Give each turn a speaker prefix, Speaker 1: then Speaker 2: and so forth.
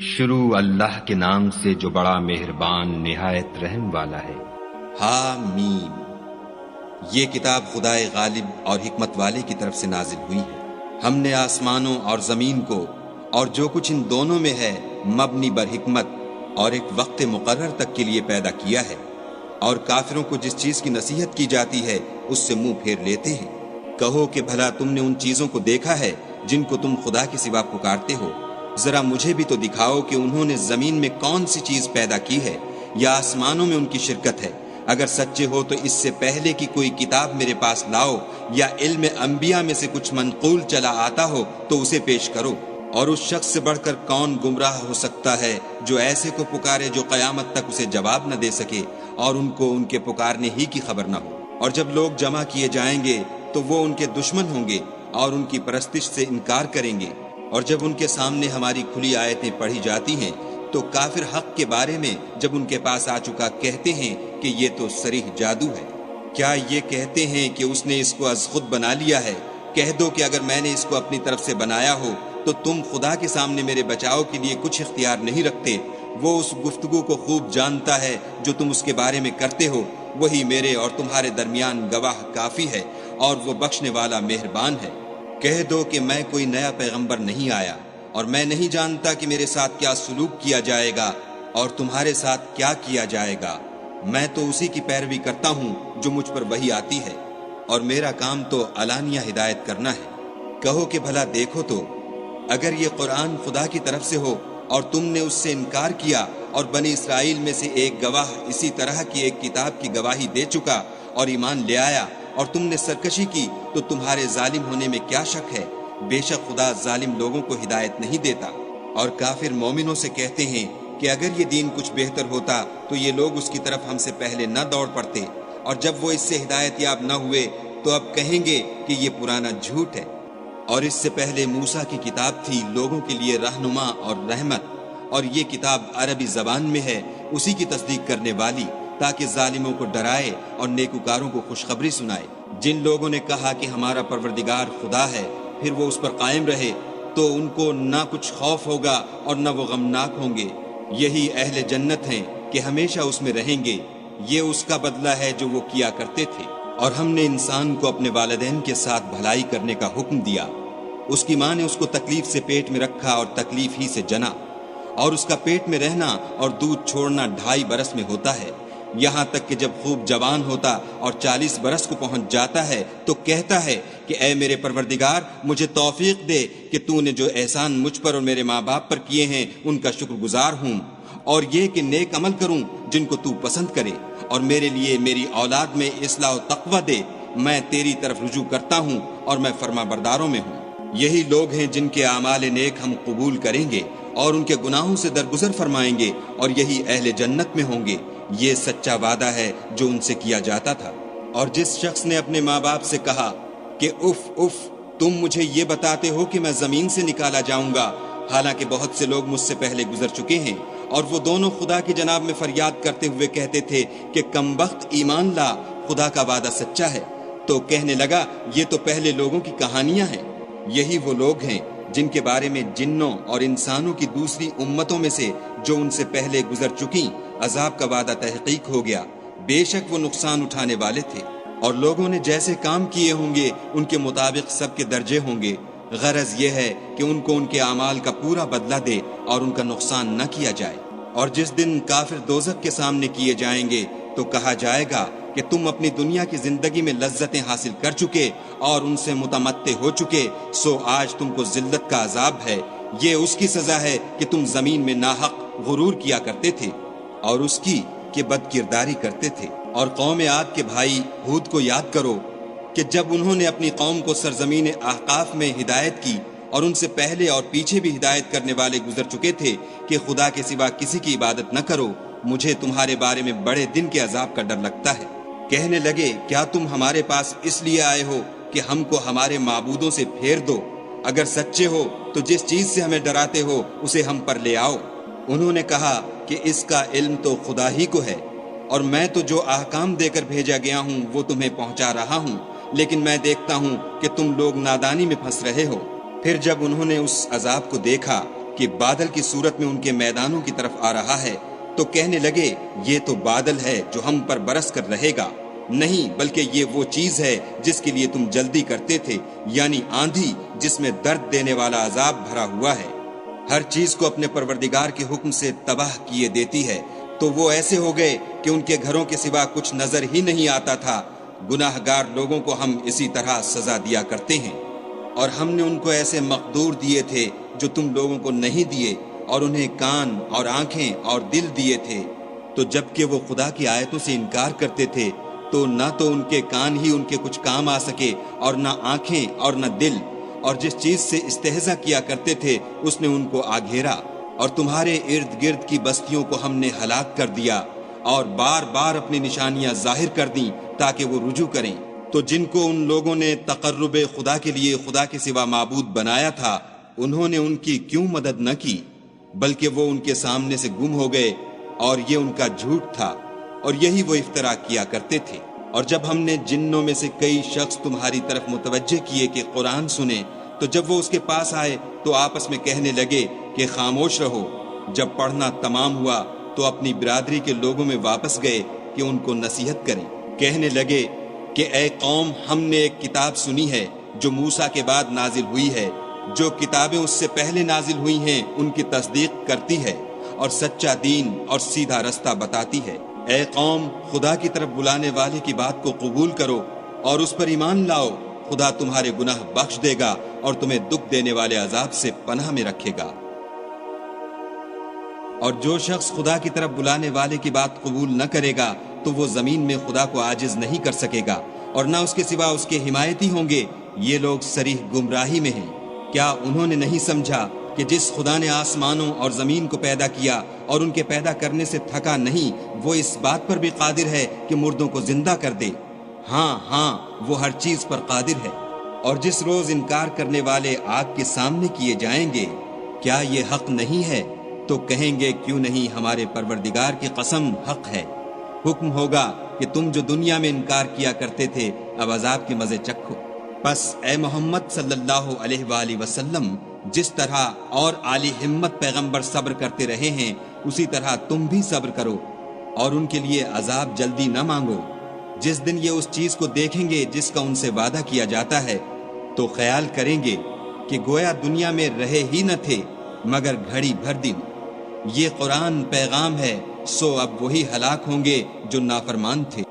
Speaker 1: شروع اللہ کے نام سے جو بڑا مہربان نہایت رحم والا ہے۔
Speaker 2: حامیم، یہ کتاب خدائے غالب اور حکمت والے کی طرف سے نازل ہوئی ہے۔ ہم نے آسمانوں اور زمین کو اور جو کچھ ان دونوں میں ہے مبنی بر حکمت اور ایک وقت مقرر تک کے لیے پیدا کیا ہے، اور کافروں کو جس چیز کی نصیحت کی جاتی ہے اس سے منہ پھیر لیتے ہیں۔ کہو کہ بھلا تم نے ان چیزوں کو دیکھا ہے جن کو تم خدا کے سوا پکارتے ہو؟ ذرا مجھے بھی تو دکھاؤ کہ انہوں نے زمین میں کون سی چیز پیدا کی ہے یا آسمانوں میں ان کی شرکت ہے۔ اگر سچے ہو تو اس سے پہلے کی کوئی کتاب میرے پاس لاؤ، یا علم انبیاء میں سے کچھ منقول چلا آتا ہو تو اسے پیش کرو۔ اور اس شخص سے بڑھ کر کون گمراہ ہو سکتا ہے جو ایسے کو پکارے جو قیامت تک اسے جواب نہ دے سکے اور ان کو ان کے پکارنے ہی کی خبر نہ ہو۔ اور جب لوگ جمع کیے جائیں گے تو وہ ان کے دشمن ہوں گے اور ان کی پرستش سے انکار کریں گے۔ اور جب ان کے سامنے ہماری کھلی آیتیں پڑھی جاتی ہیں تو کافر حق کے بارے میں جب ان کے پاس آ چکا کہتے ہیں کہ یہ تو صریح جادو ہے۔ کیا یہ کہتے ہیں کہ اس نے اس کو از خود بنا لیا ہے؟ کہہ دو کہ اگر میں نے اس کو اپنی طرف سے بنایا ہو تو تم خدا کے سامنے میرے بچاؤ کے لیے کچھ اختیار نہیں رکھتے۔ وہ اس گفتگو کو خوب جانتا ہے جو تم اس کے بارے میں کرتے ہو، وہی میرے اور تمہارے درمیان گواہ کافی ہے، اور وہ بخشنے والا مہربان ہے۔ کہہ دو کہ میں کوئی نیا پیغمبر نہیں آیا، اور میں نہیں جانتا کہ میرے ساتھ کیا سلوک کیا جائے گا اور تمہارے ساتھ کیا کیا جائے گا۔ میں تو اسی کی پیروی کرتا ہوں جو مجھ پر وحی آتی ہے، اور میرا کام تو علانیہ ہدایت کرنا ہے۔ کہو کہ بھلا دیکھو تو، اگر یہ قرآن خدا کی طرف سے ہو اور تم نے اس سے انکار کیا، اور بنی اسرائیل میں سے ایک گواہ اسی طرح کی ایک کتاب کی گواہی دے چکا اور ایمان لے آیا، اور تم نے سرکشی کی، تو تمہارے ظالم ہونے میں کیا شک ہے؟ بے شک خدا ظالم لوگوں کو ہدایت نہیں دیتا۔ اور کافر مومنوں سے کہتے ہیں کہ اگر یہ دین کچھ بہتر ہوتا تو یہ لوگ اس کی طرف ہم سے پہلے نہ دوڑ پڑتے، اور جب وہ اس سے ہدایت یاب نہ ہوئے تو اب کہیں گے کہ یہ پرانا جھوٹ ہے۔ اور اس سے پہلے موسیٰ کی کتاب تھی لوگوں کے لیے رہنما اور رحمت، اور یہ کتاب عربی زبان میں ہے اسی کی تصدیق کرنے والی، تاکہ ظالموں کو ڈرائے اور نیکوکاروں کو خوشخبری سنائے۔ جن لوگوں نے کہا کہ ہمارا پروردگار خدا ہے، پھر وہ اس پر قائم رہے، تو ان کو نہ کچھ خوف ہوگا اور نہ وہ غمناک ہوں گے۔ یہی اہل جنت ہیں کہ ہمیشہ اس میں رہیں گے، یہ اس کا بدلہ ہے جو وہ کیا کرتے تھے۔ اور ہم نے انسان کو اپنے والدین کے ساتھ بھلائی کرنے کا حکم دیا۔ اس کی ماں نے اس کو تکلیف سے پیٹ میں رکھا اور تکلیف ہی سے جنا، اور اس کا پیٹ میں رہنا اور دودھ چھوڑنا 2.5 برس میں ہوتا ہے، یہاں تک کہ جب خوب جوان ہوتا اور 40 برس کو پہنچ جاتا ہے تو کہتا ہے کہ اے میرے پروردگار، مجھے توفیق دے کہ تو نے جو احسان مجھ پر اور میرے ماں باپ پر کیے ہیں ان کا شکر گزار ہوں، اور یہ کہ نیک عمل کروں جن کو تو پسند کرے، اور میرے لیے میری اولاد میں اصلاح و تقوی دے۔ میں تیری طرف رجوع کرتا ہوں اور میں فرما برداروں میں ہوں۔ یہی لوگ ہیں جن کے اعمال نیک ہم قبول کریں گے اور ان کے گناہوں سے درگزر فرمائیں گے، اور یہی اہل جنت میں ہوں گے۔ یہ سچا وعدہ ہے جو ان سے کیا جاتا تھا۔ اور جس شخص نے اپنے ماں باپ سے کہا کہ اف اف، تم مجھے یہ بتاتے ہو کہ میں زمین سے نکالا جاؤں گا، حالانکہ بہت سے لوگ مجھ سے پہلے گزر چکے ہیں، اور وہ دونوں خدا کی جناب میں فریاد کرتے ہوئے کہتے تھے کہ کمبخت ایمان لا، خدا کا وعدہ سچا ہے، تو کہنے لگا یہ تو پہلے لوگوں کی کہانیاں ہیں۔ یہی وہ لوگ ہیں جن کے بارے میں جنوں اور انسانوں کی دوسری امتوں میں سے جو ان سے پہلے گزر چکی عذاب کا وعدہ تحقیق ہو گیا، بے شک وہ نقصان اٹھانے والے تھے۔ اور لوگوں نے جیسے کام کیے ہوں گے ان کے مطابق سب کے درجے ہوں گے۔ غرض یہ ہے کہ ان کو ان کے اعمال کا پورا بدلہ دے اور ان کا نقصان نہ کیا جائے۔ اور جس دن کافر دوزخ کے سامنے کیے جائیں گے تو کہا جائے گا کہ تم اپنی دنیا کی زندگی میں لذتیں حاصل کر چکے اور ان سے متمتع ہو چکے، سو آج تم کو ذلت کا عذاب ہے۔ یہ اس کی سزا ہے کہ تم زمین میں ناحق غرور کیا کرتے تھے، اور اس کی کہ بد کرداری کرتے تھے۔ اور قوم عاد کے بھائی ہود کو یاد کرو کہ جب انہوں نے اپنی قوم کو سرزمین احقاف میں ہدایت کی، اور ان سے پہلے اور پیچھے بھی ہدایت کرنے والے گزر چکے تھے کہ خدا کے سوا کسی کی عبادت نہ کرو، مجھے تمہارے بارے میں بڑے دن کے عذاب کا ڈر لگتا ہے۔ کہنے لگے کیا تم ہمارے پاس اس لیے آئے ہو کہ ہم کو ہمارے معبودوں سے پھیر دو؟ اگر سچے ہو تو جس چیز سے ہمیں ڈراتے ہو اسے ہم پر لے آؤ۔ انہوں نے کہا کہ اس کا علم تو خدا ہی کو ہے، اور میں تو جو احکام دے کر بھیجا گیا ہوں وہ تمہیں پہنچا رہا ہوں، لیکن میں دیکھتا ہوں کہ تم لوگ نادانی میں پھنس رہے ہو۔ پھر جب انہوں نے اس عذاب کو دیکھا کہ بادل کی صورت میں ان کے میدانوں کی طرف آ رہا ہے تو کہنے لگے یہ تو بادل ہے جو ہم پر برس کر رہے گا، نہیں بلکہ یہ وہ چیز ہے جس کے لیے تم جلدی کرتے تھے، یعنی آندھی جس میں درد دینے والا عذاب بھرا ہوا ہے۔ ہر چیز کو اپنے پروردگار کے حکم سے تباہ کیے دیتی ہے، تو وہ ایسے ہو گئے کہ ان کے گھروں کے سوا کچھ نظر ہی نہیں آتا تھا۔ گناہ گار لوگوں کو ہم اسی طرح سزا دیا کرتے ہیں، اور ہم نے ان کو ایسے مقدور دیے تھے جو تم لوگوں کو نہیں دیے، اور انہیں کان اور آنکھیں اور دل دیے تھے، تو جب کہ وہ خدا کی آیتوں سے انکار کرتے تھے تو نہ تو ان کے کان ہی ان کے کچھ کام آ سکے اور نہ آنکھیں اور نہ دل، اور جس چیز سے استہزا کیا کرتے تھے اس نے ان کو آ گھیرا، اور تمہارے ارد گرد کی بستیوں کو ہم نے ہلاک کر دیا اور بار بار اپنی نشانیاں ظاہر کر دیں تاکہ وہ رجوع کریں۔ تو جن کو ان لوگوں نے تقرب خدا کے لیے خدا کے سوا معبود بنایا تھا، انہوں نے ان کی کیوں مدد نہ کی، بلکہ وہ ان کے سامنے سے گم ہو گئے، اور یہ ان کا جھوٹ تھا، اور یہی وہ افترا کیا کرتے تھے۔ اور جب ہم نے جنوں میں سے کئی شخص تمہاری طرف متوجہ کیے کہ قرآن سنیں، تو جب وہ اس کے پاس آئے تو آپس میں کہنے لگے کہ خاموش رہو۔ جب پڑھنا تمام ہوا تو اپنی برادری کے لوگوں میں واپس گئے کہ ان کو نصیحت کریں۔ کہنے لگے کہ اے قوم، ہم نے ایک کتاب سنی ہے جو موسیٰ کے بعد نازل ہوئی ہے، جو کتابیں اس سے پہلے نازل ہوئی ہیں ان کی تصدیق کرتی ہے اور سچا دین اور سیدھا رستہ بتاتی ہے۔ اے قوم، خدا کی طرف بلانے والے کی بات کو قبول کرو اور اس پر ایمان لاؤ، خدا تمہارے گناہ بخش دے گا اور تمہیں دکھ دینے والے عذاب سے پناہ میں رکھے گا۔ اور جو شخص خدا کی طرف بلانے والے کی بات قبول نہ کرے گا تو وہ زمین میں خدا کو عاجز نہیں کر سکے گا، اور نہ اس کے سوا اس کے حمایتی ہوں گے۔ یہ لوگ صریح گمراہی میں ہیں۔ کیا انہوں نے نہیں سمجھا کہ جس خدا نے آسمانوں اور زمین کو پیدا کیا اور ان کے پیدا کرنے سے تھکا نہیں، وہ اس بات پر بھی قادر ہے کہ مردوں کو زندہ کر دے؟ ہاں، وہ ہر چیز پر قادر ہے۔ اور جس روز انکار کرنے والے آگ کے سامنے کیے جائیں گے، کیا یہ حق نہیں ہے؟ تو کہیں گے کیوں نہیں، ہمارے پروردگار کی قسم حق ہے۔ حکم ہوگا کہ تم جو دنیا میں انکار کیا کرتے تھے اب عذاب کے مزے چکھو۔ پس اے محمد صلی اللہ علیہ وآلہ وسلم، جس طرح اور عالی ہمت پیغمبر صبر کرتے رہے ہیں اسی طرح تم بھی صبر کرو، اور ان کے لیے عذاب جلدی نہ مانگو۔ جس دن یہ اس چیز کو دیکھیں گے جس کا ان سے وعدہ کیا جاتا ہے تو خیال کریں گے کہ گویا دنیا میں رہے ہی نہ تھے مگر گھڑی بھر دن۔ یہ قرآن پیغام ہے، سو اب وہی ہلاک ہوں گے جو نافرمان تھے۔